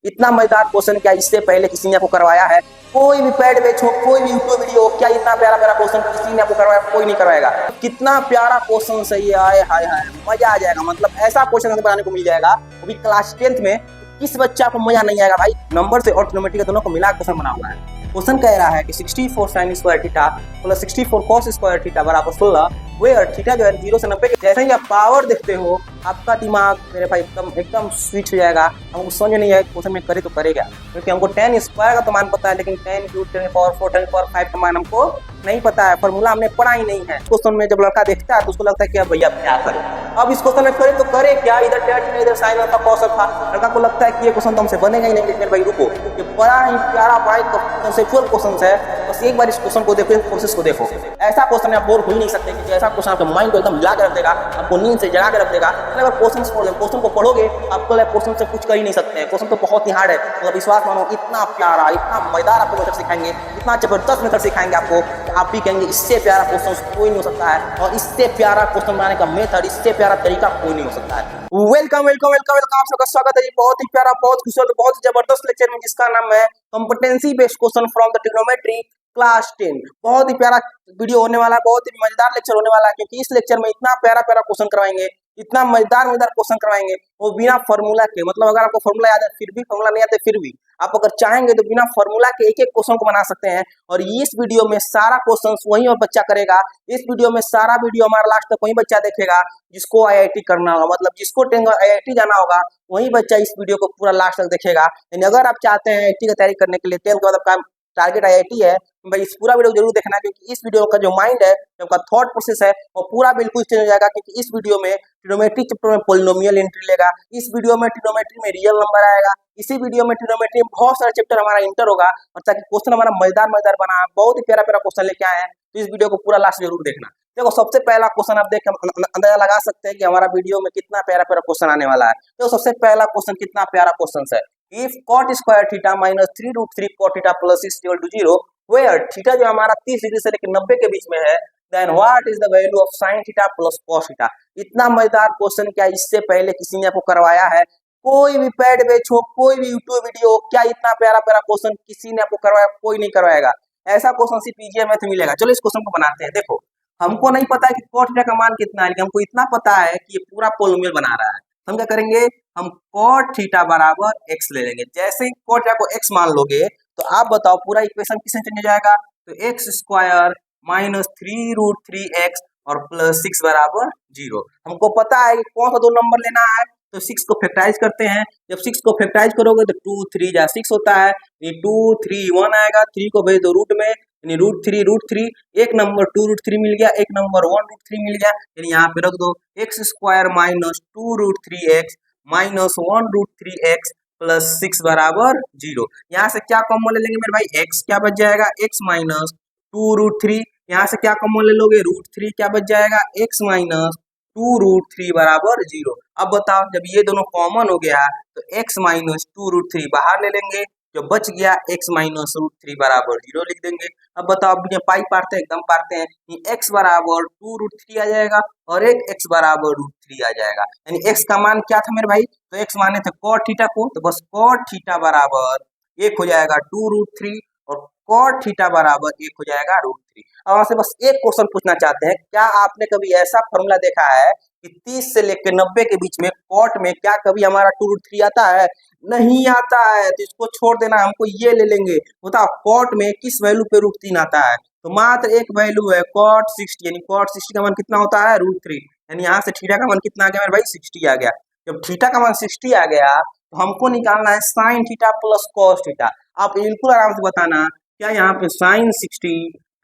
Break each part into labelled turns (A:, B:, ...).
A: इतना मजेदार क्वेश्चन क्या इससे पहले किसी ने आपको करवाया है? कोई भी पैड बैच हो, कोई भी यूट्यूब वीडियो हो, क्या इतना प्यारा प्यारा क्वेश्चन किसी ने आपको करवाया? कोई नहीं करवाएगा। कितना प्यारा क्वेश्चन सही है, हाय हाय हाय, मजा आ जाएगा। मतलब ऐसा क्वेश्चन बनाने को मिल जाएगा वो भी क्लास 10th में, किस बच्चा को मजा नहीं आएगा भाई। नंबर से और ट्रिग्नोमेट्री दोनों को मिला क्वेश्चन बना हुआ है। क्वेश्चन कह रहा है कि 64 sin square theta plus 64 cos square theta बराबर 16, वेयर थीटा जो है 0 से 90 के। जैसे ही आप पावर देखते हो आपका दिमाग मेरे भाई एकदम एकदम स्विच हो जाएगा। हमको समझ नहीं है क्वेश्चन में करे तो करेगा, क्योंकि हमको 10 स्क्वायर का तो मान पता है, लेकिन 10 क्यूब 10 पावर 4 10 पावर 5 का मान हमको नहीं पता है। फॉर्मूला हमने पढ़ा ही नहीं है। क्वेश्चन में जब लड़का देखता है तो उसको लगता है कि भैया क्या करें, अब इस क्वेश्चन में करे तो करे क्या, इधर टेट में इधर साइन अल्फा कॉस अल्फा। लड़का को लगता है कि ये क्वेश्चन तो हमसे बनेगा ही नहीं। लेकिन भाई रुको, ये बड़ा ही प्यारा बड़ा ही कंसेप्चुअल क्वेश्चन है। बस एक बार इस क्वेश्चन को देखो, प्रोसेस को देखो। ऐसा क्वेश्चन आप बोर हो ही नहीं सकते कि ऐसा क्वेश्चन आपके माइंड को एकदम हिला के रख देगा, आपको नींद से जगा के रख देगा। अगर क्वेश्चन को पढ़ोगे आपको क्वेश्चन से कुछ कर ही नहीं सकते हैं। क्वेश्चन तो बहुत ही हार्ड है, मतलब विश्वास मानो इतना प्यारा इतना मजेदार आपको मेथड सिखाएंगे, इतना जबरदस्त मेथड सिखाएंगे आपको, आप भी कहेंगे इससे प्यारा क्वेश्चन कोई नहीं हो सकता है, और इससे प्यारा क्वेश्चन बनाने का मेथड, इससे प्यारा तरीका कोई नहीं हो सकता है। वेलकम वेलकम वेलकम वेलकम, आप सबका स्वागत है। बहुत ही प्यारा, बहुत खूबसूरत, बहुत ही जबरदस्त लेक्चर में, जिसका नाम है competency based question from the trigonometry class 10। बहुत ही प्यारा वीडियो होने वाला है, बहुत ही मजेदार लेक्चर होने वाला है, क्योंकि इस लेक्चर में इतना प्यारा प्यारा क्वेश्चन करवाएंगे, इतना मजेदार मजेदार क्वेश्चन करवाएंगे, वो बिना फॉर्मूला के। मतलब अगर आपको फॉर्मूला याद है फिर भी, फॉर्मूला नहीं आते फिर भी, आप अगर चाहेंगे तो बिना फॉर्मूला के एक एक क्वेश्चन को बना सकते हैं। और इस वीडियो में सारा क्वेश्चन वही और बच्चा करेगा। इस वीडियो में सारा वीडियो हमारा लास्ट तक वही बच्चा देखेगा जिसको आईआईटी करना होगा, मतलब जिसको आईआईटी जाना होगा वही बच्चा इस वीडियो को पूरा लास्ट तक देखेगा। लेकिन अगर आप चाहते हैं आईआईटी की तैयारी करने के लिए, 10th के बाद आपका टारगेट आईआईटी है, भाई इस पूरा वीडियो जरूर देखना, क्योंकि इस वीडियो का जो माइंड है, जो आपका थॉट प्रोसेस है, वो पूरा बिल्कुल चेंज हो जाएगा। क्योंकि इस वीडियो में ट्रिग्नोमेट्री चैप्टर में पॉलिनोमियल एंट्री लेगा, इस वीडियो में ट्रिग्नोमेट्री में रियल नंबर आएगा, इसी वीडियो में ट्रिग्नोमेट्री में बहुत सारे चैप्टर हमारा इंटर होगा, और ताकि क्वेश्चन हमारा मजेदार मजेदार बना, बहुत ही प्यारा प्यारा क्वेश्चन लेके आए हैं। तो इस वीडियो को पूरा लास्ट जरूर देखना। देखो सबसे पहला क्वेश्चन आप देख अंदाजा लगा सकते हैं कि हमारा वीडियो में कितना प्यारा प्यारा क्वेश्चन आने वाला है। तो सबसे पहला क्वेश्चन कितना प्यारा क्वेश्चन है। If cot square theta minus 3√3 cot theta plus 6 equal to 0, where theta जो हमारा 30 डिग्री से लेकर 90 के बीच में है, then what is the value of sin theta plus cos theta. इतना मजेदार क्वेश्चन क्या इससे पहले किसी ने आपको करवाया है? कोई भी पैड बैच हो, कोई भी यूट्यूब वीडियो हो, क्या इतना प्यारा प्यारा क्वेश्चन किसी ने आपको करवाया? कोई नहीं करवाएगा। ऐसा क्वेश्चन सिर्फ पीजीआई मैथ में मिलेगा। चलो इस क्वेश्चन को बनाते हैं। देखो हमको नहीं पता है कि cot थीटा का मान कितना है, लेकिन हमको इतना पता है कि ये पूरा पोलिनोमियल बना रहा है। हम क्या करेंगे, हम cot थीटा बराबर x ले लेंगे। जैसे ही cot थीटा को x मान लोगे तो आप बताओ पूरा इक्वेशन किससे चेंज हो जाएगा? तो एक्स स्क्वायर माइनस 3√3x और प्लस 6 बराबर 0। हमको पता है कि कौन सा दो नंबर लेना है, तो 6 को फैक्टराइज करते हैं। जब 6 को फैक्टराइज करोगे तो 2 3 जा 6 होता है, ये 2 3 1 आएगा, 3 को भेज दो रूट में, यानी √3 एक नंबर 2√3 मिल गया, एक नंबर 1√3 मिल गया, यानी यहाँ पे रख दो x square minus 2√3x minus 1√3x plus 6 बराबर 0। यहाँ से क्या कॉमन ले लेंगे मेरे भाई? x क्या बच जाएगा? x minus 2√3। यहाँ से क्या कॉमन ले लोगे? √3 क्या बच जाएगा? x माइनस 2√3 बराबर 0। अब बताओ जब ये दोनों कॉमन हो गया तो x माइनस 2√3 बाहर ले लेंगे, जो बच गया x माइनस √3 बराबर 0 लिख देंगे। अब बताओ अब पाई पारते हैं, एकदम पारते हैं, x बराबर 2√3 आ जाएगा और एक x बराबर √3 आ जाएगा। यानी x का मान क्या था मेरे भाई? तो x माने थे cot थीटा को, तो बस cot थीटा बराबर 1 हो जाएगा 2√3 और cot थीटा बराबर 1 हो जाएगा √3। अब वहां से बस एक क्वेश्चन पूछना चाहते हैं, क्या आपने कभी ऐसा फॉर्मूला देखा है कि 30 से लेकर 90 के बीच में cot में क्या कभी हमारा 2√3 आता है? नहीं आता है। तो इसको छोड़ देना, हमको ये ले लेंगे। बताओ cot में किस वैल्यू पे √3 आता है? तो मात्र एक वैल्यू है cot 60, यानी cot 60 का मान कितना होता है? √3। यानी यहाँ से थीटा का मान कितना आ गया मेरे भाई? 60 आ गया। जब थीटा का मान 60 आ गया तो हमको निकालना है sin theta plus cos theta. आप बिल्कुल आराम से बताना, क्या यहाँ पे sin 60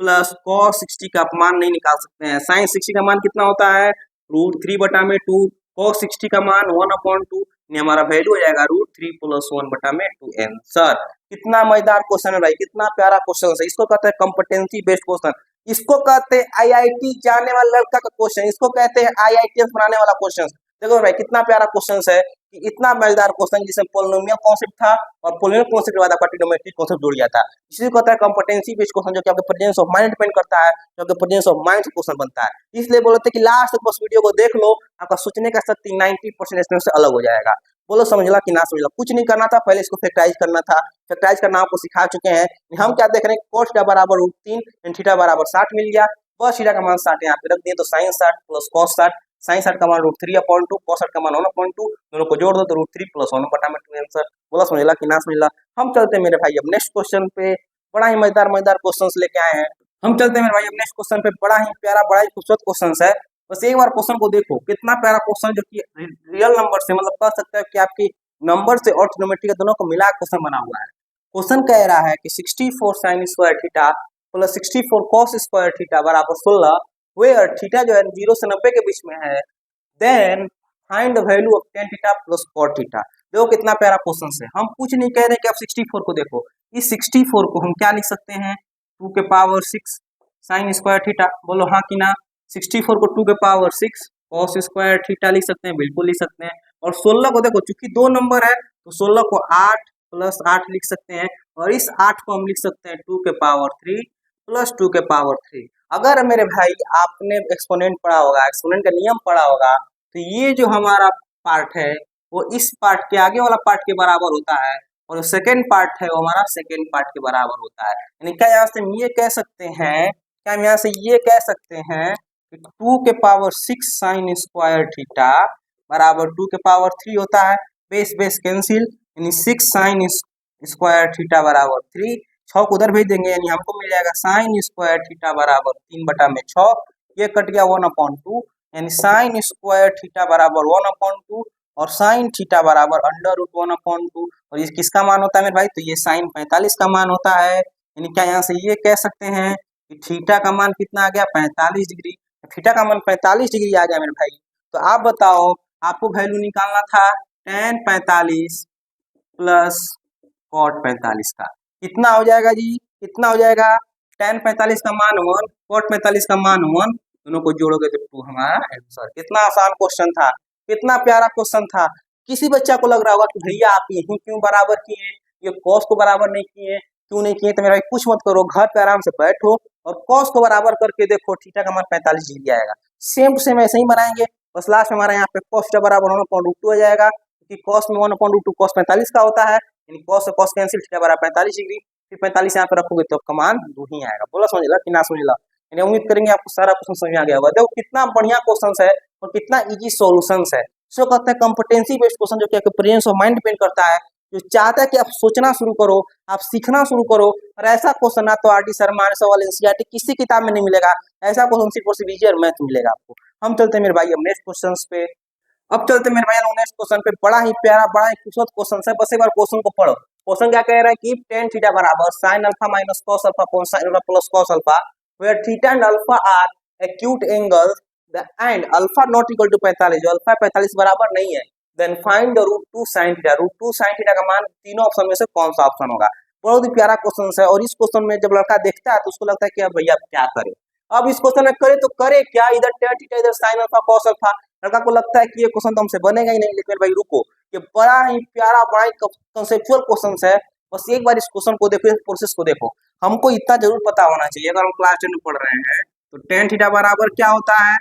A: प्लस cos 60 का आप मान नहीं निकाल सकते हैं? sin 60 का मान कितना होता है? √3/2। cos 60 का मान 1/2, हमारा वैल्यू हो जाएगा √3 प्लस 1/2 आंसर। कितना मजेदार क्वेश्चन है भाई, कितना प्यारा क्वेश्चन है। इसको कहते हैं कॉम्पिटेंसी बेस्ड क्वेश्चन, इसको कहते हैं आईआईटी जाने वाला लड़का का क्वेश्चन, इसको कहते हैं आईआईटीएस बनाने वाला क्वेश्चन। देखो भाई कितना प्यारा क्वेश्चन है, कि इतना मजेदार क्वेश्चन जिसमें पोलिनोमियल कॉन्सेप्ट था और पोलिनोमियल कॉन्सेप्ट के बाद आपका ट्रिग्नोमेट्री कॉन्सेप्ट जुड़ गया था। इसी को कहता है कॉम्पिटेंसी बेस्ड क्वेश्चन, जो कि आपके प्रेजेंस ऑफ माइंड डिपेंड करता है, जो आपके प्रेजेंस ऑफ माइंड से क्वेश्चन बनता है। इसलिए बोलते हैं कि लास्ट तक बस वीडियो को देख लो, आपका सोचने का शक्ति 90% इसमें से अलग हो जाएगा। बोलो समझला कि ना समझला। कुछ नहीं करना था, पहले इसको फैक्टराइज करना था। फैक्टराइज करना आपको सिखा चुके हैं। हम क्या देख रहे हैं, cos थीटा बराबर √3 एंड थीटा बराबर 60 मिल गया। बस थीटा का मान 60 यहाँ पे रख दिए, तो sin 60 प्लस cos 60, sin 60 का मान √3/2, cos 60 का मान 1/2, दोनों को जोड़ दो तो √3 प्लस 1/2 आंसर। बोला समझला कि ना समझला। हम चलते हैं मेरे भाई अब नेक्स्ट क्वेश्चन पे। बड़ा ही मजेदार मजेदार क्वेश्चन लेके आए हैं। हम चलते हैं मेरे भाई अब नेक्स्ट क्वेश्चन पे। बड़ा ही प्यारा, बड़ा ही खूबसूरत क्वेश्चन है। बस एक बार क्वेश्चन को देखो, कितना प्यारा क्वेश्चन, जो कि रियल नंबर से, मतलब कह सकते हैं कि आपकी नंबर से और ट्रिग्नोमेट्री के दोनों को मिला क्वेश्चन बना हुआ है। क्वेश्चन कह रहा है कि 64 sin square theta plus 64 cos square theta बराबर 16, वेयर थीटा जो है 0 से 90 के बीच में है। Then find the value of tan theta plus cot theta. देखो कितना प्यारा क्वेश्चन है। हम कुछ नहीं कह रहे कि आप 64 को देखो, इस 64 को हम क्या लिख सकते हैं, 2 के पावर 6 sin स्क्वायर थीटा। बोलो हाँ कि ना। 64 को 2 के पावर 6 cos स्क्वायर थीटा लिख सकते हैं, बिल्कुल लिख सकते हैं। और 16 को देखो, चूंकि दो नंबर है तो 16 को 8 प्लस 8 लिख सकते हैं, और इस 8 को हम लिख सकते हैं 2 के पावर 3 प्लस 2 के पावर 3। अगर मेरे भाई आपने एक्सपोनेंट पढ़ा होगा, एक्सपोनेंट का नियम पढ़ा होगा, तो ये जो हमारा पार्ट है वो इस पार्ट के आगे वाला पार्ट के बराबर होता है, और जो सेकेंड पार्ट है वो हमारा सेकेंड पार्ट के बराबर होता है। यानी क्या यहाँ से हम ये कह सकते हैं, क्या हम यहाँ से ये कह सकते हैं कि 2 के पावर 6 sin स्क्वायर थीटा बराबर 2 के पावर 3 होता है। बेस बेस कैंसिल, यानी 6 sin स्क्वायर थीटा बराबर 3। 6 को उधर भेज देंगे, यानी हमको मिल जाएगा sin स्क्वायर थीटा बराबर 3/6। ये कट गया 1/2, यानी sin स्क्वायर थीटा बराबर 1/2 और sin थीटा बराबर √1/2। और ये किसका मान होता है मेरे भाई, तो ये sin 45 का मान होता है। यानी क्या यहाँ से ये कह सकते हैं कि थीटा का मान कितना आ गया, 45 डिग्री। थीटा का मान 45 डिग्री आ गया मेरे भाई। तो आप बताओ, आपको वैल्यू निकालना था tan 45 प्लस cot 45 का। कितना हो जाएगा जी, कितना हो जाएगा, tan 45 का मान 1, cot 45 का मान 1, दोनों को जोड़ोगे तो 2 हमारा आंसर। कितना आसान क्वेश्चन था, कितना प्यारा क्वेश्चन था। किसी बच्चा को लग रहा होगा कि भैया आप यही क्यों बराबर किए, ये cos को बराबर नहीं किए, क्यों नहीं किए। तो मेरा भाई कुछ मत करो, घर पे आराम से बैठो और cos को बराबर करके देखो, थीटा का मान 45 डिग्री आएगा। सेम टू सेम ऐसे ही बनाएंगे, बस लास्ट में हमारा यहाँ पे cos थीटा बराबर 1/√2 हो जाएगा, क्योंकि cos में 1/√2 cos 45 का होता है, यानी cos से cos कैंसिल, थीटा बराबर 45 डिग्री। फिर 45 यहाँ पे रखोगे तो आपका मान 2 ही आएगा। बोला समझला कि ना समझला। यानी उम्मीद करेंगे आपको सारा क्वेश्चन समझ में आ गया होगा। देखो कितना बढ़िया क्वेश्चन है और कितना इजी सॉल्यूशन है। सो कहते हैं कॉम्पिटेंसी बेस्ड क्वेश्चन, जो कि आपके प्रेजेंस ऑफ माइंड डिपेंड करता है, जो चाहता है कि आप सोचना शुरू करो, आप सीखना शुरू करो। और ऐसा क्वेश्चन ना तो RD शर्मा सवाल एनसीईआरटी किसी किताब में नहीं मिलेगा, ऐसा क्वेश्चन सिर्फ और सिर्फ इजी और मैथ मिलेगा आपको। हम चलते हैं मेरे भाई अब नेक्स्ट क्वेश्चन पे। अब चलते मेरे भाई नेक्स्ट क्वेश्चन पे। बड़ा ही प्यारा, बड़ा ही खूबसूरत क्वेश्चन है। बस एक बार क्वेश्चन को पढ़ो। क्वेश्चन क्या कह रहा है कि tan थीटा बराबर sin alpha minus cos alpha upon sin alpha plus cos alpha, where theta and alpha are acute angles and alpha not equal to 45, जो अल्फा 45 बराबर नहीं है, then find the √2 sin theta. √2 sin theta का मान तीनों option में से कौन सा ऑप्शन होगा। बहुत ही प्यारा क्वेश्चन है। और इस क्वेश्चन में जब लड़का देखता है तो उसको लगता है कि अब भैया क्या करे, अब इस क्वेश्चन में करे तो करे क्या, इधर tan थीटा इधर sin अल्फा cos अल्फा। लड़का को लगता है कि ये क्वेश्चन तो हमसे बनेगा ही नहीं, लेकिन भाई रुको, ये बड़ा ही प्यारा, बड़ा ही कंसेप्चुअल क्वेश्चन है। बस एक बार इस क्वेश्चन को देखो, इस प्रोसेस को देखो। हमको इतना जरूर पता होना चाहिए, अगर हम क्लास 10 में पढ़ रहे हैं तो tan थीटा बराबर क्या होता है,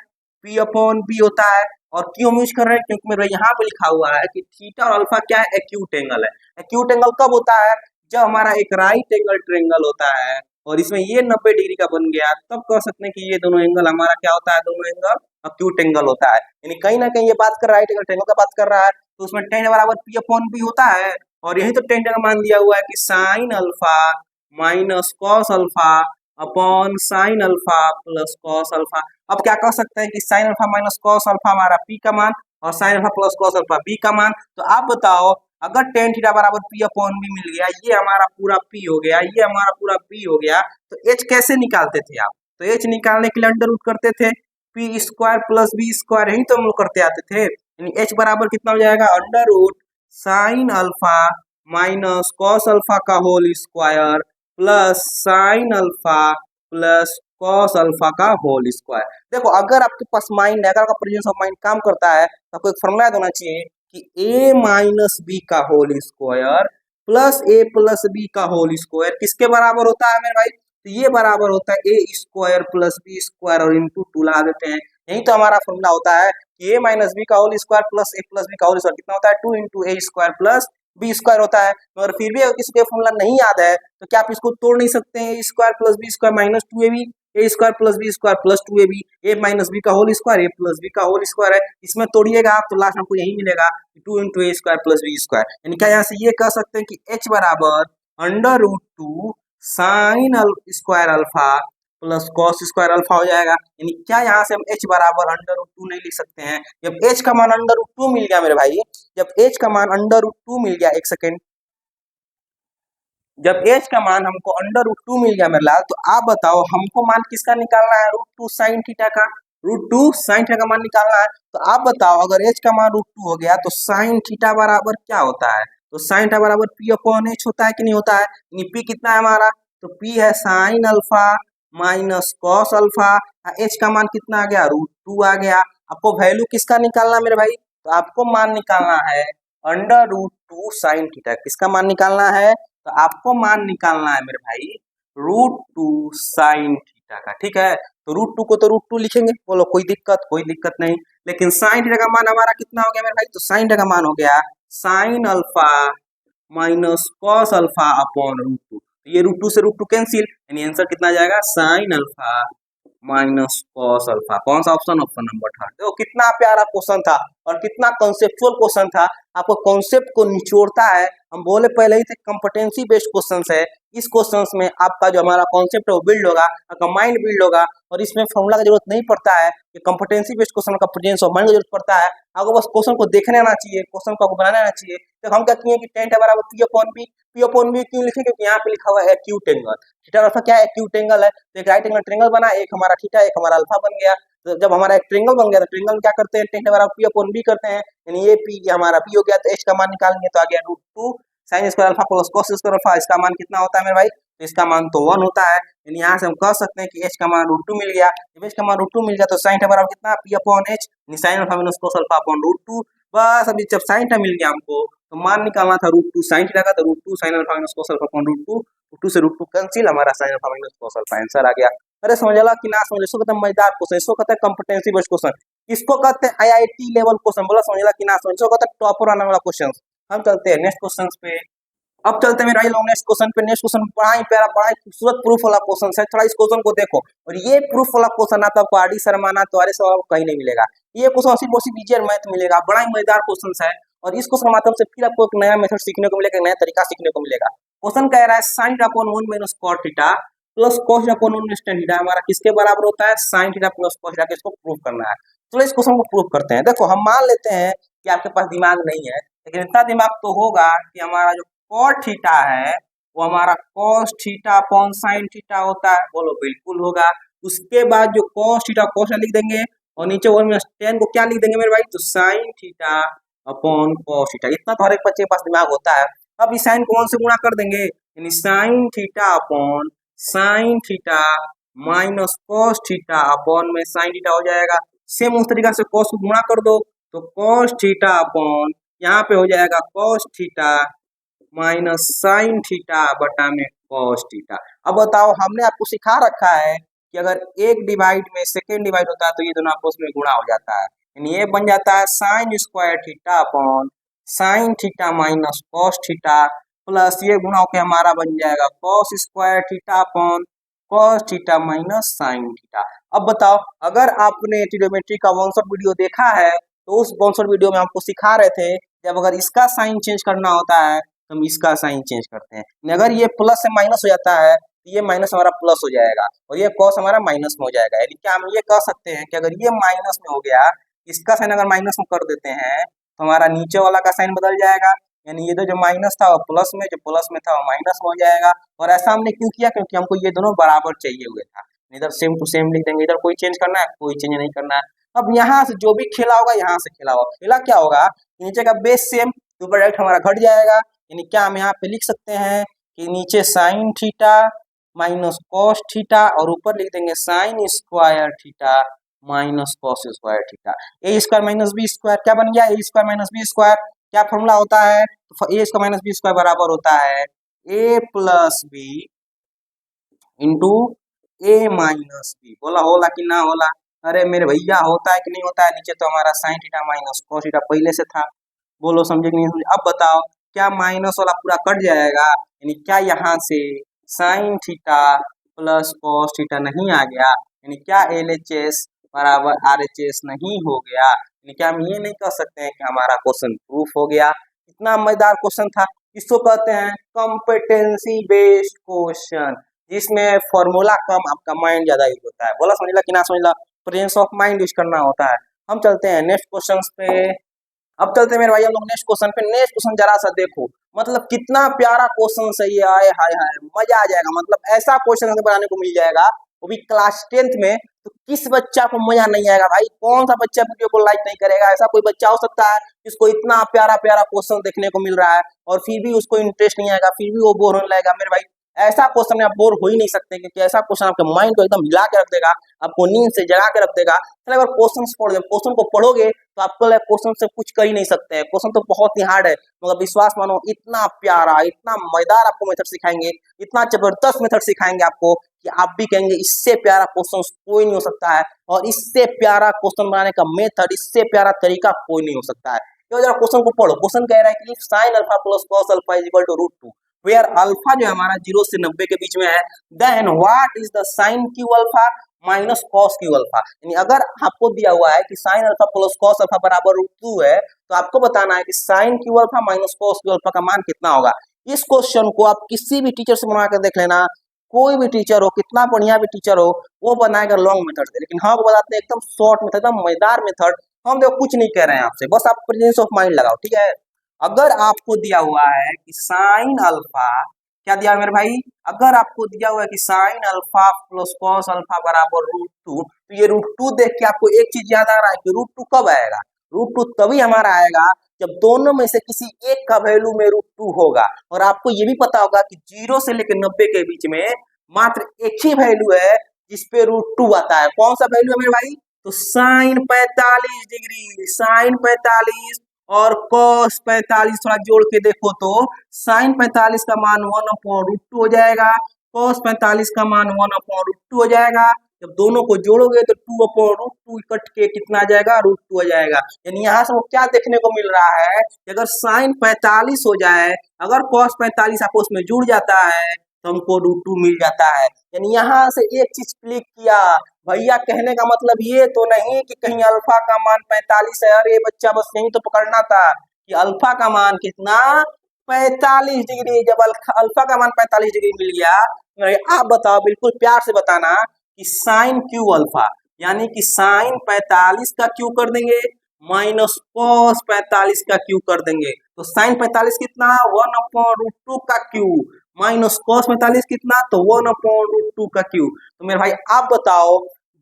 A: P/B होता है। और क्यों हम यूज कर रहे हैं, क्योंकि मेरे यहाँ पे लिखा हुआ है कि थीटा और अल्फा क्या है, एक्यूट एंगल है। एक्यूट एंगल कब होता है, जब हमारा एक राइट एंगल ट्रायंगल होता है और इसमें ये 90 डिग्री का बन गया, तब कह सकते हैं कि ये दोनों एंगल हमारा क्या होता है, दोनों एंगल एक्यूट एंगल होता है। यानी कहीं ना कहीं ये बात कर रहा है, राइट एंगल ट्रायंगल का बात कर रहा है, तो उसमें tan बराबर P/B होता है। और यही तो tan का मान दिया हुआ है कि sin alpha minus cos alpha upon sin alpha plus cos alpha. अब क्या कह सकते हैं कि sin alpha minus cos alpha हमारा P का मान और sin alpha plus cos alpha B का मान। तो आप बताओ, अगर tan थीटा बराबर P/B मिल गया, ये हमारा पूरा P हो गया, ये हमारा पूरा B हो गया, तो H कैसे निकालते थे आप, तो H निकालने के लिए अंडर रूट करते थे, P square plus B square, यही तो हम लोग करते आते थे। यानी H बराबर कितना हो जाएगा, under root sin alpha minus cos alpha का whole square plus sin alpha plus cos alpha का होल स्क्वायर। देखो अगर आपके पास माइंड है, अगर आपका प्रेजेंस ऑफ माइंड काम करता है, तो आपको एक फॉर्मूला होना चाहिए कि a माइनस बी का whole square plus a plus B का होल स्क्वायर किसके बराबर होता है मेरे भाई, तो ये बराबर होता है a square plus B square और इंटू 2 लगा देते हैं, यही तो हमारा फॉर्मूला होता है कि ए माइनस बी का होल स्क्वायर प्लस ए प्लस बी का होल स्क्वायर कितना होता है 2 इंटू ए स्क्वायर प्लस बी स्क्वायर होता है। मगर फिर भी अगर किसी को फॉर्मूला नहीं याद है तो क्या आप इसको तोड़ नहीं सकते हैं, A square plus B square minus 2ab, A square plus B square plus 2ab, A minus B का whole square A plus B का होल स्क्वायर है, इसमें तोड़िएगा आप तो लास्ट आपको यही मिलेगा 2 इंटू ए स्क्वायर प्लस बी स्क्वायर। यानी क्या यहाँ से ये कह सकते हैं कि h बराबर under root 2 sine square alpha plus cos square alpha हो जाएगा। यानी क्या यहाँ से हम h बराबर अंडर रूट 2 नहीं लिख सकते हैं? जब h का मान अंडर रूट 2 मिल गया मेरे भाई, जब h का मान अंडर रूट 2 मिल गया, एक सेकेंड, जब h का मान हमको अंडर रूट 2 मिल गया मेरे लाल, तो आप बताओ हमको मान किसका निकालना है? रूट 2 साइन थीटा का, रूट 2 साइन थीटा का मान निकालना है। तो आप बताओ अगर h का मान रूट 2 हो गया तो साइन थीटा बराबर क्या होता है? तो साइन थीटा बराबर p अपॉन h होता है कि नहीं होता है? यानी p कितना है हमारा? तो p है sign alpha minus cos alpha, h का मान कितना आ गया? रूट 2 आ गया। आपको वैल्यू किसका निकालना मेरे भाई? तो आपको मान निकालना है अंडर रूट 2 साइन थीटा। किसका मान निकालना है? तो आपको मान निकालना है मेरे भाई रूट 2 साइन थीटा का। ठीक है, तो रूट 2 को तो रूट 2 लिखेंगे, बोलो कोई दिक्कत? कोई दिक्कत नहीं। लेकिन साइन थीटा का मान हमारा कितना हो गया मेरे भाई? तो साइन थीटा का मान हो गया sine alpha minus cos alpha upon root 2। ये रूट 2 से रूट 2 कैंसिल, यानी आंसर कितना आ जाएगा? Sign alpha minus cos alpha. कौन सा ऑप्शन? Option number third. देखो कितना प्यारा क्वेश्चन था और कितना कॉन्सेप्चुअल क्वेश्चन था, आपको कॉन्सेप्ट को निचोड़ता है। हम बोले पहले ही थे कॉम्पिटेंसी बेस्ड क्वेश्चन है। इस क्वेश्चन में आपका जो हमारा कॉन्सेप्ट है वो बिल्ड होगा, आपका माइंड बिल्ड होगा, और इसमें फॉर्मूला की जरूरत नहीं पड़ता है। ये कॉम्पिटेंसी बेस्ड क्वेश्चन का प्रेजेंस ऑफ माइंड की जरूरत पड़ता है। आपको बस क्वेश्चन को देखने आना चाहिए, क्वेश्चन को बनाना आना चाहिए। तो हम क्या किए कि टेन है बराबर p upon b. P upon b क्यों लिखे? क्योंकि यहाँ पे लिखा हुआ है एक्यूट एंगल। थीटा अल्फा क्या है? एक्यूट एंगल है। तो एक राइट एंगल ट्रायंगल बना, एक हमारा थीटा एक हमारा अल्फा बन गया। तो जब हमारा एक ट्रायंगल बन गया तो ट्रायंगल क्या करते हैं? टेन बराबर पी अपॉन बी करते हैं, यानी ये पी हमारा पी हो गया। तो एच का मान निकालेंगे तो आ गया root 2 sine square alpha plus cos square alpha. इसका मान कितना होता है मेरे भाई? तो इसका मान तो 1 होता है। यानी यहाँ से हम कह सकते हैं कि h का मान रूट 2 मिल गया। जब h का मान रूट 2 मिल गया तो साइन बराबर कितना? p upon h, sine alpha minus cos alpha upon root 2। बस अभी जब साइन थीटा मिल गया हमको तो मान निकालना था रूट 2 साइन थीटा का, तो root 2 sine alpha minus cos alpha upon root 2। Root 2 से रूट 2 कैंसिल, हमारा sine alpha minus cos alpha answer आ गया। अरे समझ ला कि ना समझ? इसको कहते हैं मजेदार क्वेश्चन, इसको कहते हैं कॉम्पिटेंसी बेस्ड क्वेश्चन, इसको कहते हैं आईआईटी लेवल क्वेश्चन। बोला समझ ला कि ना समझ? इसको कहते हैं टॉपर आने वाला क्वेश्चन। हम चलते हैं नेक्स्ट क्वेश्चन पे। अब चलते हैं मेरे भाई लोग नेक्स्ट क्वेश्चन पे। नेक्स्ट क्वेश्चन बड़ा ही प्यारा, बड़ा ही खूबसूरत प्रूफ वाला क्वेश्चन है। थोड़ा इस क्वेश्चन को देखो, और ये प्रूफ वाला क्वेश्चन ना तो आपको आर डी शर्मा ना तो RS वाला कहीं नहीं मिलेगा। ये क्वेश्चन सिर्फ बहुत इजी मैथ मिलेगा, बड़ा ही मजेदार क्वेश्चन है। और इस क्वेश्चन के माध्यम से फिर आपको एक नया मेथड सीखने को मिलेगा, एक नया तरीका सीखने को मिलेगा। क्वेश्चन कह रहा है sine theta upon 1 minus cot theta plus cos theta upon 1 tan theta हमारा किसके बराबर होता है? Sine theta plus cos theta. इसको प्रूव करना है। चलो इस क्वेश्चन को प्रूव करते हैं। देखो हम मान लेते हैं कि आपके पास दिमाग नहीं है, लेकिन इतना दिमाग तो होगा कि हमारा जो कॉट थीटा है वो हमारा cos theta upon sine theta होता है। बोलो बिल्कुल होगा। उसके बाद जो कॉस थीटा कॉस लिख देंगे और नीचे 1 माइनस tan को क्या लिख देंगे मेरे भाई? तो sign theta upon cos theta. इतना तो हर एक बच्चे के पास दिमाग होता है। अब इस साइन को 1 से गुणा कर देंगे, यानी sign theta upon sine theta minus cos theta upon में साइन थीटा हो जाएगा। सेम उस तरीका से कॉस को गुणा कर दो तो कॉस थीटा अपॉन यहाँ पे हो जाएगा cos theta minus sine theta बटा में कॉस थीटा। अब बताओ हमने आपको सिखा रखा है कि अगर एक डिवाइड में सेकेंड डिवाइड होता है तो ये दोनों आपस में गुणा हो जाता है, यानी ये बन जाता है sign square theta upon sine theta minus cos theta plus ये गुणा होकर हमारा बन जाएगा cos square theta upon cos theta minus sine theta. अब बताओ अगर आपने ट्रिग्नोमेट्री का 1 शॉट वीडियो देखा है तो उस 1 शॉट वीडियो में आपको सिखा रहे थे जब अगर इसका साइन चेंज करना होता है तो हम इसका साइन चेंज करते हैं। अगर ये प्लस से माइनस हो जाता है तो ये माइनस हमारा प्लस हो जाएगा और ये कॉस हमारा माइनस में हो जाएगा। यानी क्या हम ये कह सकते हैं कि अगर ये माइनस में हो गया, इसका साइन अगर माइनस में कर देते हैं तो हमारा नीचे वाला का साइन बदल जाएगा, यानी ये जो माइनस था वो प्लस में, जो प्लस में था वो माइनस में हो जाएगा। और ऐसा हमने क्यों किया? क्योंकि हमको ये दोनों बराबर चाहिए हुए था। इधर सेम टू सेम लिख देंगे, इधर कोई चेंज करना है, कोई चेंज नहीं करना है। अब यहाँ से जो भी खेला होगा यहाँ से खेला होगा, खेला क्या होगा? नीचे का बेस सेम, ऊपर डायरेक्ट हमारा घट जाएगा। यानी क्या हम यहाँ पे लिख सकते हैं कि नीचे sine theta minus cos theta और ऊपर लिख देंगे sine square theta minus cos square theta. A square minus B square क्या बन गया? A square minus B square. क्या फॉर्मूला होता है? तो A square minus B square बराबर होता है A plus B into A minus B. बोला होला कि ना होला? अरे मेरे भैया होता है कि नहीं होता है, नीचे तो हमारा sign theta minus cos theta पहले से था। बोलो समझे कि नहीं समझे? अब बताओ क्या माइनस वाला पूरा कट जाएगा, यानी क्या यहाँ से sign theta plus cos theta नहीं आ गया, यानी क्या एल एच एस बराबर आर एच एस नहीं हो गया, यानी क्या हम ये नहीं कह सकते हैं कि हमारा क्वेश्चन प्रूफ हो गया। इतना मजेदार क्वेश्चन था, इसको कहते हैं कॉम्पिटेंसी बेस्ड क्वेश्चन, जिसमें फॉर्मूला कम आपका माइंड ज्यादा यूज होता है। बोला समझला कि ना समझला? प्रेजेंस ऑफ माइंड यूज करना होता है। हम चलते हैं नेक्स्ट क्वेश्चन पे। अब चलते हैं मेरे भाई हम लोग नेक्स्ट क्वेश्चन पे। नेक्स्ट क्वेश्चन जरा सा देखो, मतलब कितना प्यारा क्वेश्चन सही है, आए हाय हाय मजा आ जाएगा। मतलब ऐसा क्वेश्चन हमें बनाने को मिल जाएगा वो भी क्लास 10th में, तो किस बच्चा को मजा नहीं आएगा भाई? कौन सा बच्चा वीडियो को लाइक नहीं करेगा? ऐसा कोई बच्चा हो सकता है जिसको इतना प्यारा प्यारा क्वेश्चन देखने को मिल रहा है और फिर भी उसको इंटरेस्ट नहीं आएगा, फिर भी वो बोर होने लगेगा? मेरे भाई ऐसा क्वेश्चन में आप बोर हो ही नहीं सकते, क्योंकि ऐसा क्वेश्चन आपके माइंड को एकदम हिला के रख देगा, आपको नींद से जगा के रख देगा। चलो अगर क्वेश्चन पढ़ दे, क्वेश्चन को पढ़ोगे तो आपको क्वेश्चन से कुछ कर ही नहीं सकते हैं। क्वेश्चन तो बहुत ही हार्ड है, मगर विश्वास मानो इतना प्यारा इतना मजेदार आपको मेथड सिखाएंगे, इतना जबरदस्त मेथड सिखाएंगे आपको कि आप भी कहेंगे इससे प्यारा क्वेश्चन कोई नहीं हो सकता है, और इससे प्यारा क्वेश्चन बनाने का मेथड, इससे प्यारा तरीका कोई नहीं हो सकता है। तो जरा क्वेश्चन को पढ़ो। क्वेश्चन कह रहा है कि sine alpha plus cos alpha is equal to root two, where alpha जो है हमारा 0 से 90 के बीच में है, then what is the sine cube alpha minus cos cube alpha. यानी अगर आपको दिया हुआ है कि sine alpha plus cos alpha बराबर रूट टू है, तो आपको बताना है कि sine cube alpha minus cos cube alpha का मान कितना होगा। इस क्वेश्चन को आप किसी भी टीचर से बनवा कर देख लेना, कोई भी टीचर हो, कितना बढ़िया भी टीचर हो, वो बनाएगा लॉन्ग मेथड से, लेकिन हम बताते हैं एकदम शॉर्ट मेथड, एकदम मजेदार मेथड। हम देखो कुछ नहीं कह रहे हैं आपसे, बस आप प्रेजेंस ऑफ माइंड लगाओ, ठीक है। अगर आपको दिया हुआ है कि साइन अल्फा, क्या दिया है मेरे भाई? अगर आपको दिया हुआ है कि sine alpha plus cos alpha बराबर रूट टू, तो ये रूट टू देख के आपको एक चीज याद आ रहा है कि रूट टू कब आएगा? रूट टू तभी हमारा आएगा जब दोनों में से किसी एक का वैल्यू में रूट टू होगा। और आपको ये भी पता होगा कि 0 से लेकर 90 के बीच में मात्र एक ही वैल्यू है जिसपे रूट टू आता है। कौन सा वैल्यू है मेरे भाई? तो साइन 45 डिग्री, साइन 45 और कॉस 45 थोड़ा जोड़ के देखो तो साइन 45 का मान 1/√2 हो जाएगा, कॉस 45 का मान 1/√2 हो जाएगा। जब दोनों को जोड़ोगे तो 2/√2 कट के कितना आ जाएगा? √2 हो जाएगा। यानी यहाँ से वो क्या देखने को मिल रहा है कि अगर साइन 45 हो जाए, अगर कॉस 45 आपस में जुड़ जाता है तो हमको √2 मिल जाता है। यानी यहाँ से एक चीज क्लिक किया भैया, कहने का मतलब ये तो नहीं कि कहीं अल्फा का मान 45 है। अरे बच्चा बस यही तो पकड़ना था कि अल्फा का मान कितना? 45 डिग्री। जब अल्फा का मान 45 डिग्री मिल गया, आप बताओ बिल्कुल प्यार से बताना कि साइन क्यू अल्फा, यानी कि साइन 45 का क्यू कर देंगे माइनस कॉस 45 का क्यू कर देंगे, तो साइन 45 कितना? 1/√2 का क्यू, माइनस कॉस 45 कितना? तो 1/√2 का क्यू। तो मेरे भाई आप बताओ,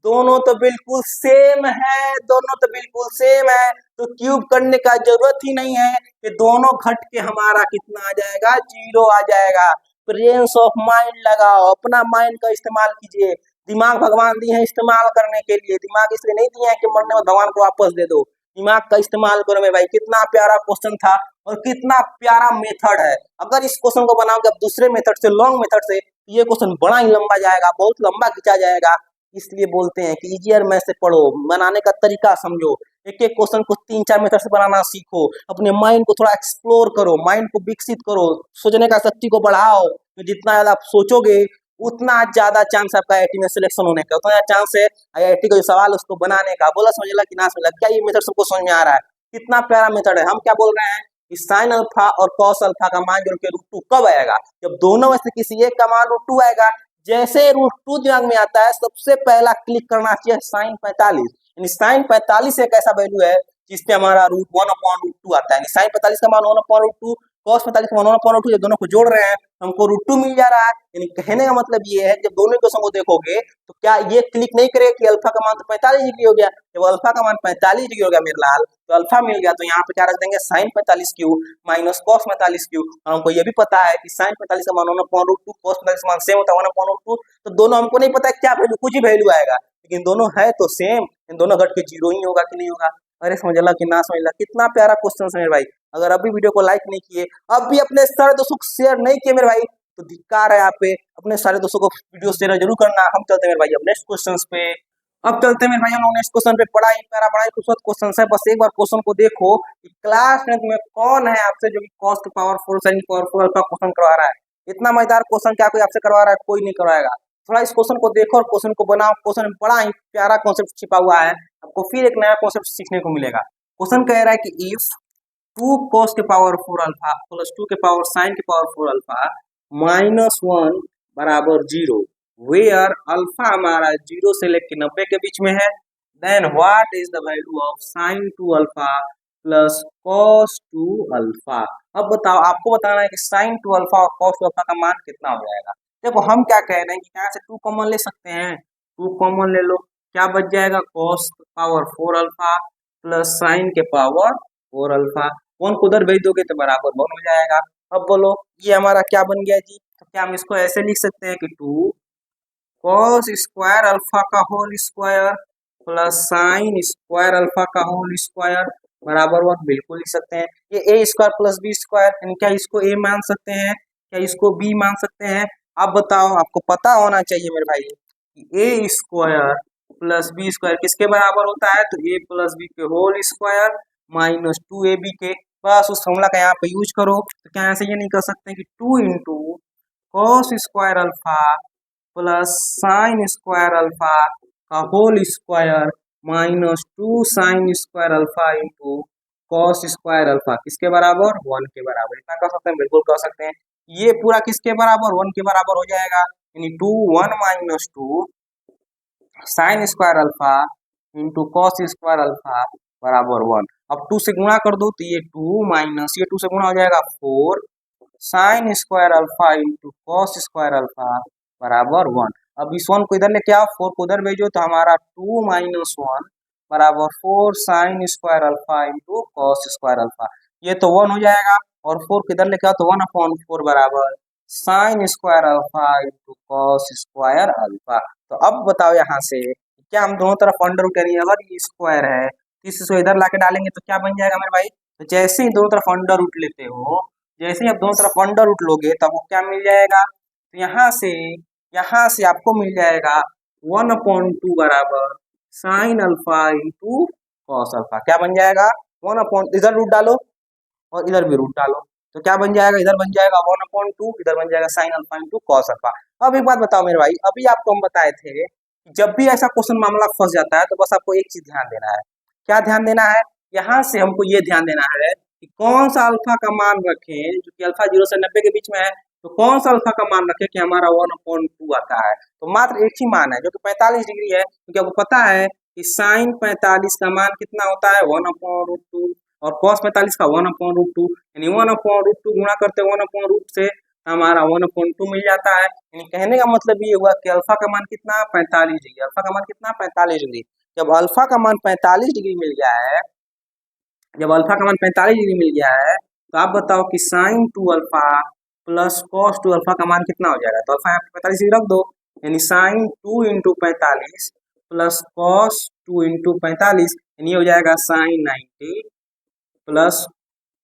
A: दोनों तो बिल्कुल सेम है, दोनों तो बिल्कुल सेम है, तो क्यूब करने का जरूरत ही नहीं है कि दोनों घट के हमारा कितना आ जाएगा? 0 आ जाएगा। प्रेजेंस ऑफ माइंड लगाओ, अपना माइंड का इस्तेमाल कीजिए। दिमाग भगवान दिए हैं इस्तेमाल करने के लिए, दिमाग इसलिए नहीं दिए हैं कि मरने में भगवान को वापस दे दो। दिमाग का इस्तेमाल करो मेरे भाई। कितना प्यारा क्वेश्चन था और कितना प्यारा मेथड है। अगर इस क्वेश्चन को बनाओगे अब दूसरे मेथड से, लॉन्ग मेथड से, ये क्वेश्चन बड़ा ही लंबा जाएगा, बहुत लंबा खींचा जाएगा। इसलिए बोलते हैं कि इजियर में से पढ़ो, बनाने का तरीका समझो, एक एक क्वेश्चन को 3-4 मेथड से बनाना सीखो, अपने माइंड को थोड़ा एक्सप्लोर करो, माइंड को विकसित करो, सोचने का शक्ति को बढ़ाओ। तो जितना ज्यादा आप सोचोगे उतना ज्यादा चांस आपका आईआईटी में सिलेक्शन होने का, उतना चांस है आईआईटी का जो सवाल उसको बनाने का। बोला समझला कि ना समझला? क्या ये मेथड सबको समझ में आ रहा है? कितना प्यारा मेथड है। हम क्या बोल रहे हैं कि साइन अल्फा और कॉस अल्फा का मान जोड़ के √2 कब आएगा? जब दोनों में से किसी एक का मान √2 आएगा। जैसे √2 दिमाग में आता है, सबसे पहला क्लिक करना चाहिए साइन 45। यानी साइन 45 एक ऐसा वैल्यू है जिसपे हमारा √1/√2 आता है। साइन 45 का मान 1/√2, कॉस 45 का मान 1/√2, जब दोनों को जोड़ रहे हैं हमको √2 मिल जा रहा है। यानी कहने का मतलब ये है, जब दोनों क्वेश्चन को देखोगे तो क्या ये क्लिक नहीं करेगा कि अल्फा का मान तो 45 डिग्री हो गया? जब अल्फा का मान 45 डिग्री हो गया मेरे लाल, तो अल्फा मिल गया, तो यहाँ पे क्या रख देंगे? Sine 45 cube minus cos 45 cube. और हमको ये भी पता है कि साइन 45 का मान 1/√2, कॉस 45 का मान सेम होता है 1/√2। तो दोनों हमको नहीं पता क्या वैल्यू, कुछ ही वैल्यू आएगा, लेकिन दोनों है तो सेम, इन दोनों घट के 0 ही होगा कि नहीं होगा? अरे समझला कि ना समझला? कितना प्यारा क्वेश्चन है मेरे भाई। अगर अभी वीडियो को लाइक नहीं किए, अब भी अपने सारे दोस्तों को शेयर नहीं किए मेरे भाई, तो धिक्कार है यहाँ पे। अपने सारे दोस्तों को वीडियो शेयर जरूर करना। हम चलते हैं मेरे भाई अब नेक्स्ट क्वेश्चन पे। अब चलते हैं मेरे भाई हम लोग नेक्स्ट क्वेश्चन पे। बड़ा ही प्यारा बड़ा ही खूबसूरत क्वेश्चन है, बस एक बार क्वेश्चन को देखो कि क्लास 10th में कौन है आपसे जो कि cos की पावर 4 sin की पावर 4 अल्फा क्वेश्चन करवा रहा है। इतना मजेदार क्वेश्चन क्या कोई आपसे करवा रहा है? कोई नहीं करवाएगा। थोड़ा इस क्वेश्चन को देखो और क्वेश्चन को बनाओ। क्वेश्चन में बड़ा ही प्यारा कॉन्सेप्ट छिपा हुआ है, आपको फिर एक नया कॉन्सेप्ट सीखने को मिलेगा। क्वेश्चन कह रहा है कि इफ 2 cos के पावर 4 अल्फा प्लस 2 के पावर sin के पावर 4 अल्फा -1 बराबर 0, वेयर अल्फा हमारा 0 से लेकर 90 के बीच में है, then what is the value of sin 2 alpha plus cos 2 alpha. अब बताओ, आपको बताना है कि sin 2 अल्फा और cos 2 अल्फा का मान कितना हो जाएगा। देखो हम क्या कह रहे हैं कि यहाँ से 2 कॉमन ले सकते हैं, 2 कॉमन ले लो, क्या बच जाएगा cos power 4 alpha plus sin के पावर 4 अल्फा। वन को उधर भेज दोगे तो बराबर 1 हो जाएगा। अब बोलो ये हमारा क्या बन गया जी, तो क्या हम इसको ऐसे लिख सकते हैं कि 2 cos स्क्वायर अल्फा का whole square plus sine square alpha का होल स्क्वायर बराबर 1, बिल्कुल लिख सकते हैं। ये a square plus B square, यानी क्या इसको ए मान सकते हैं, क्या इसको बी मान सकते हैं। अब बताओ, आपको पता होना चाहिए मेरे भाई कि a square plus B square किसके बराबर होता है, तो ए प्लस बी के whole square minus 2 a b के। बस उस फॉर्मूला का यहाँ पे यूज करो। तो क्या यहाँ से ये नहीं कर सकते कि 2 into cos square alpha plus sine square alpha का whole square minus 2 sine square alpha into cos square alpha किसके बराबर, 1 के बराबर। इतना कर सकते हैं, बिल्कुल कर सकते हैं। ये पूरा किसके बराबर, 1 के बराबर हो जाएगा, यानी 2 1 minus 2 sine square alpha into cos square alpha बराबर 1। अब 2 से गुणा कर दो तो ये 2 माइनस ये 2 से गुणा हो जाएगा 4 sign square alpha into cos square alpha बराबर 1। अब इस 1 को इधर लेके आओ, 4 को उधर भेजो तो हमारा 2 माइनस 1 बराबर 4 sign square alpha into cos square alpha. ये तो 1 हो जाएगा, और 4 को इधर लेके आओ तो 1/4 बराबर sign square alpha into cos square alpha. तो अब बताओ यहाँ से क्या हम दोनों तरफ अंडर रूट, यानी अगर ये स्क्वायर है तो इसको इधर लाके डालेंगे तो क्या बन जाएगा मेरे भाई। तो जैसे ही दोनों तरफ अंडर रूट लेते हो, जैसे ही आप दोनों तरफ अंडर रूट लोगे तब वो क्या मिल जाएगा, तो यहाँ से आपको मिल जाएगा 1/2 बराबर sine alpha into cos alpha. क्या बन जाएगा, 1 इधर रूट डालो और इधर भी रूट डालो तो क्या बन जाएगा, इधर बन जाएगा 1/2, इधर बन जाएगा sine alpha into cos alpha. अब एक बात बताओ मेरे भाई, अभी आपको हम बताए थे जब भी ऐसा क्वेश्चन मामला फंस जाता है तो बस आपको एक चीज ध्यान देना है। क्या ध्यान देना है, यहाँ से हमको ये ध्यान देना है कि कौन सा अल्फा का मान रखें, जो कि अल्फा 0 से 90 के बीच में है, तो कौन सा अल्फा का मान रखें कि हमारा 1/2 आता है। तो मात्र एक ही मान है जो कि 45 डिग्री है, क्योंकि आपको पता है कि साइन 45 का मान कितना होता है 1/2 और कॉस 45 का 1/2, यानी 1/2 गुणा करते 1/रूट से हमारा 1/2 मिल जाता है। यानी कहने का मतलब ये हुआ कि अल्फा का मान कितना 45 डिग्री, अल्फा का मान कितना 45 डिग्री। जब अल्फा का मान 45 डिग्री मिल गया है, जब अल्फा का मान 45 डिग्री मिल गया है तो आप बताओ कि sine 2 alpha plus cos 2 alpha का मान कितना हो जाएगा। तो अल्फा यहाँ पे 45 डिग्री रख दो, यानी sine 2 into 45 plus cos 2 into 45, यानी हो जाएगा साइन 90 प्लस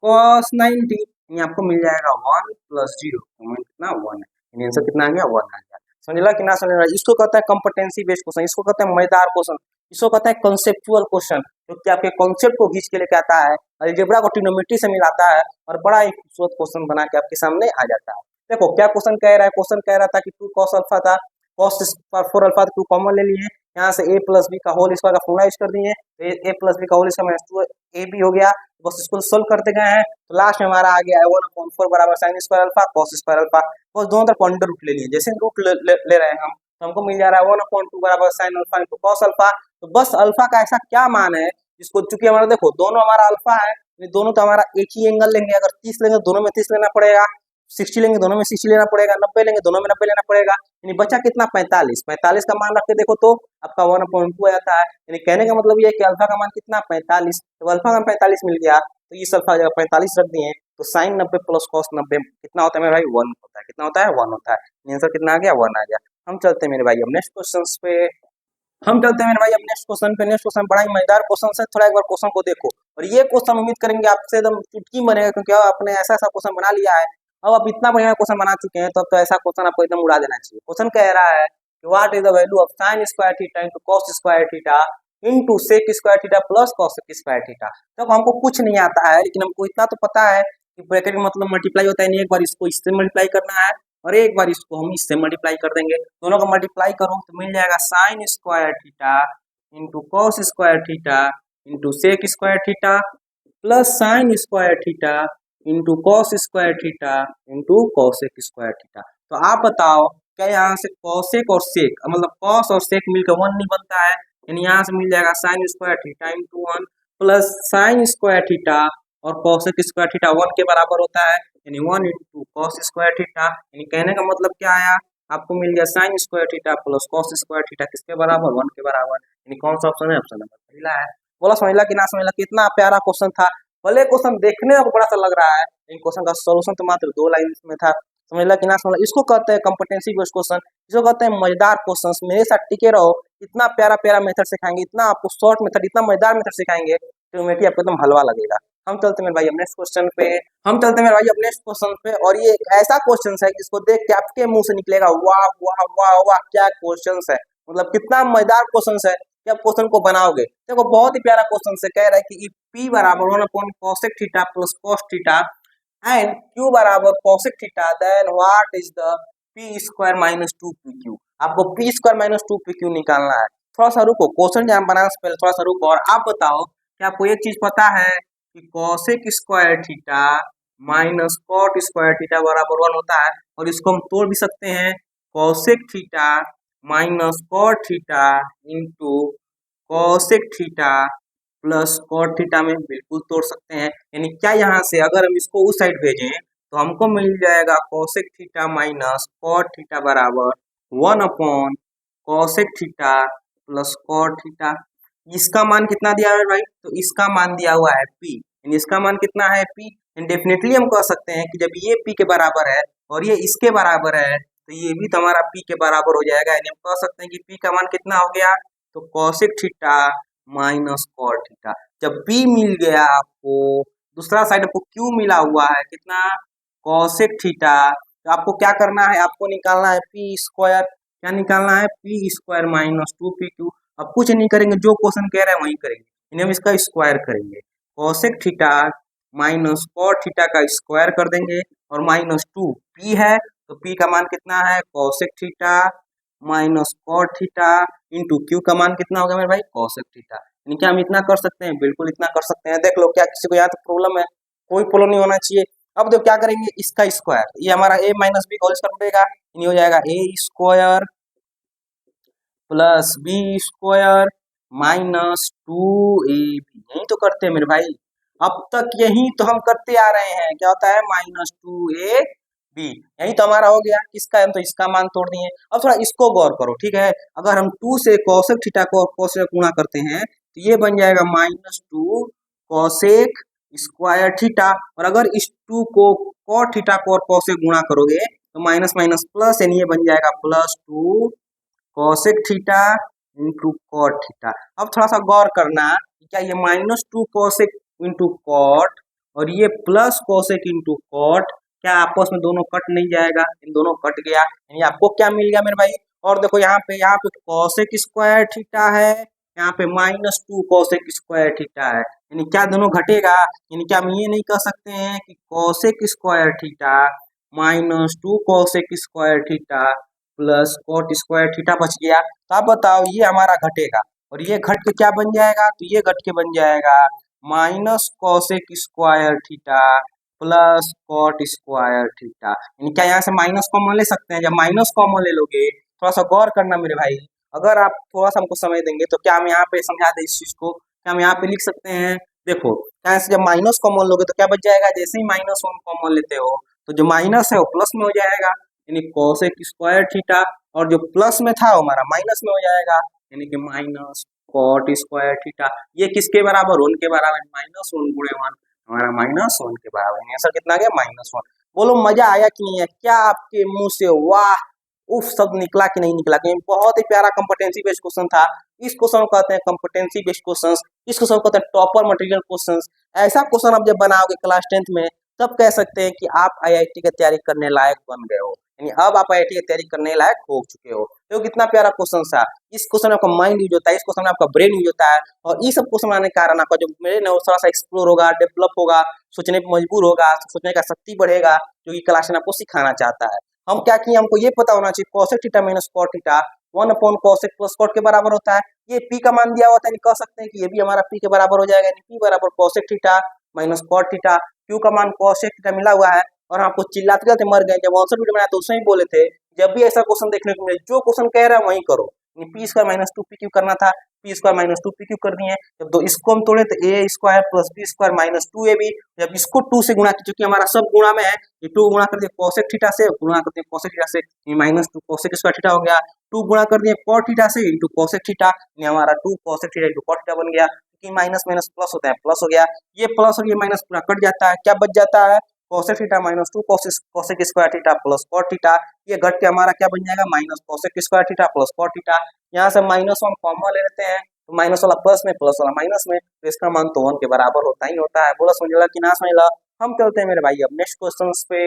A: कॉस 90, यानी आपको मिल जाएगा 1 प्लस 0, कितना 1 है, यानी आंसर कितना आ गया 1 आ गया। समझला कि ना समझला। इसको कहते हैं कॉम्पिटेंसी बेस्ड क्वेश्चन, इसको कहते हैं मजेदार क्वेश्चन, इसको कहते हैं कंसेप्चुअल क्वेश्चन, जो कि आपके कॉन्सेप्ट को खींच के लेके आता है, अलजेब्रा को ट्रिग्नोमेट्री से मिलाता है और बड़ा ही खूबसूरत क्वेश्चन बना के आपके सामने आ जाता है। देखो क्या क्वेश्चन कह रहा है, क्वेश्चन कह रहा था कि 2 cos अल्फा था, cos 4 अल्फा 2 कॉमन ले लिए, यहाँ से a प्लस बी का होल स्क्वायर का फॉर्मूला यूज कर दिए, a प्लस बी का होल स्क्वायर माइनस 2ab हो गया। बस इसको सोल्व करते गए हैं तो लास्ट में हमारा आ गया 1/4 बराबर sign square alpha cos square alpha. बस दोनों तरफ अंडर रूट ले लिए, जैसे रूट ले रहे हैं हम तो हमको मिल जा रहा है 1/2 बराबर sine alpha into cos alpha. तो बस अल्फा का ऐसा क्या मान है जिसको, चूंकि हमारा देखो दोनों हमारा अल्फा है, दोनों तो हमारा एक ही एंगल लेंगे, अगर 30 लेंगे दोनों में 30 लेना पड़ेगा, 60 लेंगे दोनों में 60 लेना पड़ेगा, 90 लेंगे दोनों में 90 लेना पड़ेगा, यानी बचा कितना 45। 45 का मान रख के देखो तो आपका 1/2 आता है, यानी कहने का मतलब ये है कि अल्फा का मान कितना 45। तो अल्फा का 45 मिल गया तो इस अल्फा जगह 45 रख दिए, तो साइन 90 प्लस कॉस 90 कितना होता है मेरे भाई 1 होता है। कितना होता है 1 होता है। आंसर कितना आ गया 1 आ गया। हम चलते हैं मेरे भाई अब नेक्स्ट क्वेश्चन पे, हम चलते हैं मेरे भाई अब नेक्स्ट क्वेश्चन पे। नेक्स्ट क्वेश्चन बड़ा ही मजेदार क्वेश्चन है, थोड़ा एक बार क्वेश्चन को देखो और ये क्वेश्चन उम्मीद करेंगे आपसे एकदम चुटकी बनेगा, क्योंकि आपने ऐसा ऐसा क्वेश्चन बना लिया है, अब आप इतना बढ़िया क्वेश्चन बना चुके हैं तो अब तो ऐसा क्वेश्चन आपको एकदम उड़ा देना चाहिए। क्वेश्चन कह रहा है what is the value of sine square theta into cos square theta into sec square theta plus cos square theta. तो हमको कुछ नहीं आता है, लेकिन हमको इतना तो पता है कि ब्रैकेट का मतलब मल्टीप्लाई होता है, नहीं एक बार इसको इससे मल्टीप्लाई करना है और एक बार इसको हम इससे मल्टीप्लाई कर देंगे। दोनों को मल्टीप्लाई करो तो मिल जाएगा sine square theta into cos square theta into sec square theta plus sine square theta into cos square theta into cosec square theta. तो आप बताओ क्या यहाँ से कॉसेक और सेक मतलब कॉस और सेक मिलकर 1 नहीं बनता है, यानी यहाँ से मिल जाएगा sine square theta into 1 plus sine square theta और कॉसेक स्क्वायर थीटा 1 के बराबर होता है, यानी 1 इंटू कॉस स्क्वायर थीटा। यानी कहने का मतलब क्या आया, आपको मिल गया sign square theta plus cos square theta किसके बराबर 1 के बराबर। यानी कौन सा ऑप्शन है, ऑप्शन नंबर पहला है। बोला समझला कि ना समझला, कितना प्यारा क्वेश्चन था। भले क्वेश्चन देखने में बड़ा सा लग रहा है, लेकिन क्वेश्चन का सोल्यूशन तो मात्र 2 लाइन में था। समझला कि ना समझला। इसको कहते हैं कॉम्पिटेंसी बेस्ड क्वेश्चन, इसको कहते हैं मजेदार क्वेश्चन। मेरे साथ टिके रहो, इतना प्यारा प्यारा मेथड सिखाएंगे, इतना आपको शॉर्ट मेथड, इतना मजेदार मेथड सिखाएंगे तो मेथी आपको एकदम हलवा लगेगा। हम चलते मेरे भाई अब नेक्स्ट क्वेश्चन पे, और ये एक ऐसा क्वेश्चन है जिसको देख के आपके मुंह से निकलेगा वाह वाह वाह वाह, क्या क्वेश्चन है, मतलब कितना मजेदार क्वेश्चन है कि आप क्वेश्चन को बनाओगे। देखो बहुत ही प्यारा क्वेश्चन से कह रहा है कि P बराबर 1 cosec theta plus cos theta and Q बराबर cosec theta, then what is the P square minus 2PQ। आपको P स्क्वायर माइनस 2PQ निकालना है। थोड़ा सा रुको, क्वेश्चन जहाँ बनाने से पहले थोड़ा सा रुको और आप बताओ कि आपको एक चीज पता है कि cosec square theta minus cot square theta बराबर 1 होता है, और इसको हम तोड़ भी सकते हैं cosec theta minus cot theta into cosec theta plus cot theta में बिल्कुल तोड़ सकते हैं। यानी क्या यहाँ से अगर हम इसको उस साइड भेजें तो हमको मिल जाएगा cosec theta minus cot theta बराबर 1 upon cosec theta plus cot theta. इसका मान कितना दिया है भाई, तो इसका मान दिया हुआ है P, यानी इसका मान कितना है P। डेफिनेटली हम कह सकते हैं कि जब ये P के बराबर है और ये इसके बराबर है तो ये भी तो हमारा P के बराबर हो जाएगा। यानी हम कह सकते हैं कि P का मान कितना हो गया, तो cosec theta minus cot theta. जब P मिल गया आपको, दूसरा साइड आपको Q मिला हुआ है कितना, cosec थीटा, तो आपको क्या करना है, आपको निकालना है P स्क्वायर। क्या निकालना है, P स्क्वायर माइनस 2PQ। अब कुछ नहीं करेंगे, जो क्वेश्चन कह रहे हैं वही करेंगे, यानी हम इसका स्क्वायर करेंगे। cosec theta minus cot theta का स्क्वायर कर देंगे और माइनस 2 P है तो P का मान कितना है, cosec theta minus cot theta into Q का मान कितना होगा मेरे भाई, cosec थीटा। यानी क्या हम इतना कर सकते हैं, बिल्कुल इतना कर सकते हैं। देख लो, क्या किसी को यहाँ तक प्रॉब्लम है, कोई प्रॉब्लम नहीं होना चाहिए। अब देखो क्या करेंगे, इसका स्क्वायर, ये हमारा a minus b whole square बढ़ेगा, यानी हो जाएगा a square plus B square minus 2ab। यही तो करते हैं मेरे भाई, अब तक यही तो हम करते आ रहे हैं। क्या होता है, माइनस 2ab, यही तो हमारा हो गया। किसका, हम तो इसका मान तोड़ दिए। अब थोड़ा इसको गौर करो, ठीक है। अगर हम 2 से cosec थीटा को cos से गुणा करते हैं तो ये बन जाएगा माइनस 2 cosec स्क्वायर थीटा, और अगर इस 2 को cot थीटा को और cos से गुणा करोगे तो माइनस माइनस प्लस, यानी ये बन जाएगा plus 2 cosec theta into cot theta. अब थोड़ा सा गौर करना, क्या ये माइनस 2 cosec इंटू कॉट और ये प्लस cosec इंटू कॉट, क्या आपस में दोनों कट नहीं जाएगा, इन दोनों कट गया, यानी आपको क्या मिल गया मेरे भाई। और देखो यहाँ पे cosec स्क्वायर थीटा है, यहाँ पे माइनस 2 cosec स्क्वायर थीटा है, यानी क्या दोनों घटेगा। यानी क्या हम ये नहीं कह सकते हैं कि cosec square theta minus 2 cosec square theta plus cot square theta बच गया। तो आप बताओ ये हमारा घटेगा और ये घट के क्या बन जाएगा, तो ये घट के बन जाएगा minus cosec square theta plus cot square theta. यानी क्या यहाँ से माइनस कॉमन ले सकते हैं। जब माइनस कॉमन ले लोगे, थोड़ा सा गौर करना मेरे भाई, अगर आप थोड़ा सा हमको समय देंगे तो क्या हम यहाँ पे समझा दें इस चीज को, क्या हम यहाँ पे लिख सकते हैं। देखो यहाँ से जब माइनस कॉमन लोगे तो क्या बच जाएगा, जैसे ही माइनस 1 कॉमन लेते हो तो जो माइनस है वो प्लस में हो जाएगा, यानी cosec स्क्वायर थीटा, और जो प्लस में था वो हमारा माइनस में हो जाएगा, यानी कि माइनस cot स्क्वायर थीटा। ये किसके बराबर, 1 के बराबर, माइनस 1 गुणे 1 हमारा माइनस 1 के बराबर। आंसर कितना गया, माइनस 1। बोलो मजा आया कि नहीं है, क्या आपके मुंह से वाह उफ शब्द निकला कि नहीं निकला। कि बहुत ही प्यारा कॉम्पिटेंसी बेस्ड क्वेश्चन था। इस क्वेश्चन को कहते हैं कॉम्पिटेंसी बेस्ड क्वेश्चन, इस क्वेश्चन को कहते हैं टॉपर मटेरियल क्वेश्चन। ऐसा क्वेश्चन आप जब बनाओगे क्लास 10th में तब कह सकते हैं कि आप IIT की तैयारी करने लायक बन गए हो। यानी अब आप IIT की तैयारी करने लायक हो चुके हो। तो कितना प्यारा क्वेश्चन था। इस क्वेश्चन में आपका माइंड यूज होता है, इस क्वेश्चन में आपका ब्रेन यूज होता है, और ये सब क्वेश्चन आने के कारण आपका जो ब्रेन है वो थोड़ा सा एक्सप्लोर होगा, डेवलप होगा, सोचने पर मजबूर होगा, सोचने का शक्ति बढ़ेगा, जो कि क्लास आपको सिखाना चाहता है। हम क्या किए, हमको ये पता होना चाहिए cosec theta minus cot theta 1/cosec plus cot के बराबर होता है। ये p का मान दिया हुआ था, कह सकते हैं कि ये भी हमारा p के बराबर हो जाएगा, यानी p बराबर cosec theta minus cot theta. q का मान cosec थीटा मिला हुआ है, और आपको चिल्लाते चलते मर गए। जब आंसर वीडियो बनाया तो उसमें ही बोले थे, जब भी ऐसा क्वेश्चन देखने को मिले, जो क्वेश्चन कह रहा है वही करो। पी स्क्वायर माइनस 2pq करना था, पी स्क्वायर माइनस 2pq कर दिए। जब दो इसको हम तोड़े तो A square plus B square minus 2ab, जब इसको 2 से गुणा किया, क्योंकि हमारा सब गुणा में है, ये 2 गुणा कर दिए cosec थीटा से, गुणा कर दिए cosec थीटा से, ये माइनस 2 cosec स्क्वायर थीटा हो गया। 2 गुणा कर दिए cot थीटा से इंटू cosec थीटा, ये हमारा 2 cosec theta into cot theta बन गया। क्योंकि माइनस माइनस प्लस होता है, प्लस हो गया। ये प्लस और ये माइनस पूरा कट जाता है, क्या बच जाता है, cosec theta minus 2 cosec square theta plus cot theta. ये घट के हमारा क्या बन जाएगा, minus cosec square theta plus cot theta. यहाँ से माइनस 1 कॉमन ले लेते हैं, तो माइनस वाला प्लस में, प्लस वाला माइनस में, तो इसका मान तो 1 के बराबर होता ही होता है। बोला समझ ला कि ना समझ ला। हम चलते हैं मेरे भाई अब नेक्स्ट क्वेश्चन पे।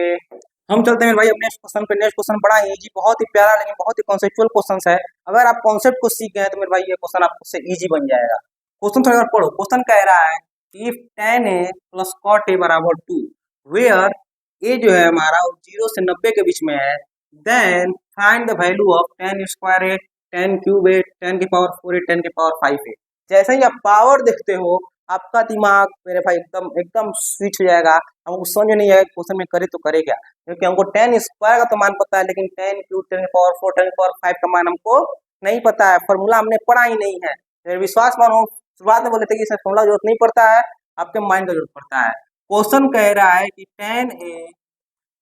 A: नेक्स्ट क्वेश्चन बड़ा इजी, बहुत ही प्यारा, लेकिन बहुत ही कॉन्सेप्चुअल क्वेश्चन है। अगर आप कॉन्सेप्ट को सीख गए तो मेरे भाई ये क्वेश्चन आपसे इजी बन जाएगा। क्वेश्चन थोड़ा पढ़ो। क्वेश्चन कह रहा है if tan a plus cot a बराबर 2 वेयर ए जो है हमारा 0 से 90 के बीच में है, then find the value of tan square a, tan cube a, tan की पावर 4 ए, tan की पावर 5 ए। जैसे ही आप पावर देखते हो, आपका दिमाग मेरे भाई एकदम एकदम स्विच हो जाएगा। हमको समझ नहीं आएगा क्वेश्चन में करे तो करे क्या, क्योंकि हमको tan स्क्वायर का तो मान पता है, लेकिन tan क्यूब, tan की पावर 4, tan की पावर 5 का मान हमको नहीं पता है। फॉर्मूला हमने पढ़ा ही नहीं है। मेरे विश्वास मानो, शुरुआत में बोले थे कि सर फॉर्मूला जरूरत नहीं पड़ता है, आपके माइंड का जरूरत पड़ता है। क्वेश्चन कह रहा है कि tan a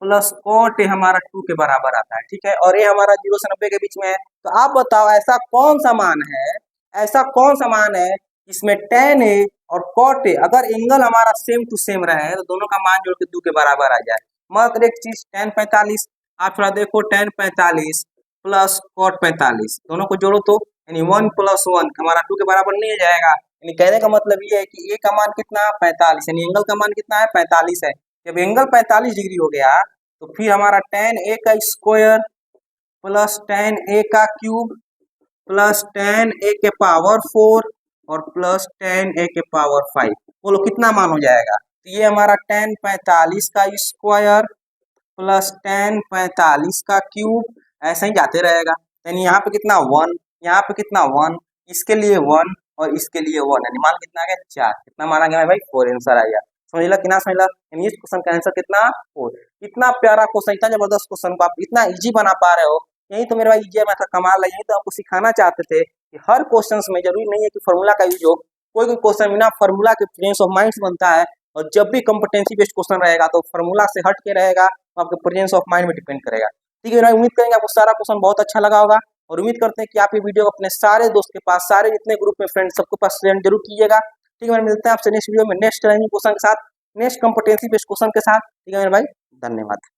A: plus cot a हमारा 2 के बराबर आता है, ठीक है, और ये हमारा 0 से 90 के बीच में है। तो आप बताओ ऐसा कौन सा मान है, ऐसा कौन सा मान है इसमें tan a और cot a अगर एंगल हमारा सेम टू सेम रहे तो दोनों का मान जोड़ के 2 के बराबर आ जाए। मात्र एक चीज tan 45, आप थोड़ा देखो tan 45 प्लस cot 45, दोनों को जोड़ो तो यानी 1 प्लस 1 हमारा 2 के बराबर नहीं जाएगा। यानी कहने का मतलब ये है कि ए का मान कितना, 45, यानी एंगल का मान कितना है, 45 है। जब एंगल 45 डिग्री हो गया तो फिर हमारा tan a का स्क्वायर प्लस tan a का क्यूब प्लस tan a के पावर 4 और प्लस tan a के पावर 5, बोलो कितना मान हो जाएगा। तो ये हमारा tan 45 का स्क्वायर प्लस tan 45 का क्यूब, ऐसे ही जाते रहेगा। यानी यहाँ पे कितना 1, यहाँ पे कितना 1, इसके लिए 1 और इसके लिए 1, यानी मान कितना आ गया 4। कितना माना गया भाई 4 आंसर आ गया। समझ कि ना समझ ला। यानी इस क्वेश्चन का आंसर कितना 4। इतना प्यारा क्वेश्चन, इतना जबरदस्त क्वेश्चन को आप इतना इजी बना पा रहे हो, यही तो मेरे भाई इजी का कमाल है। यही तो आपको सिखाना चाहते थे कि हर क्वेश्चन में जरूरी नहीं है कि फॉर्मूला का यूज हो, कोई भी क्वेश्चन बिना फॉर्मूला के प्रेजेंस ऑफ माइंड बनता है। और जब भी कॉम्पिटेंसी बेस्ड क्वेश्चन रहेगा तो फॉर्मूला से हट के रहेगा, तो आपके प्रेजेंस ऑफ माइंड में डिपेंड करेगा। ठीक है, उम्मीद करेंगे आपको सारा क्वेश्चन बहुत अच्छा लगा होगा, और उम्मीद करते हैं कि आप ये वीडियो अपने सारे दोस्त के पास, सारे जितने ग्रुप में फ्रेंड सबके पास शेयर जरूर कीजिएगा। ठीक है, मिलते हैं आपसे नेक्स्ट वीडियो में नेक्स्ट क्वेश्चन के साथ, नेक्स्ट कॉम्पिटेंसी बेस्ड क्वेश्चन के साथ। ठीक है मेरे भाई, धन्यवाद।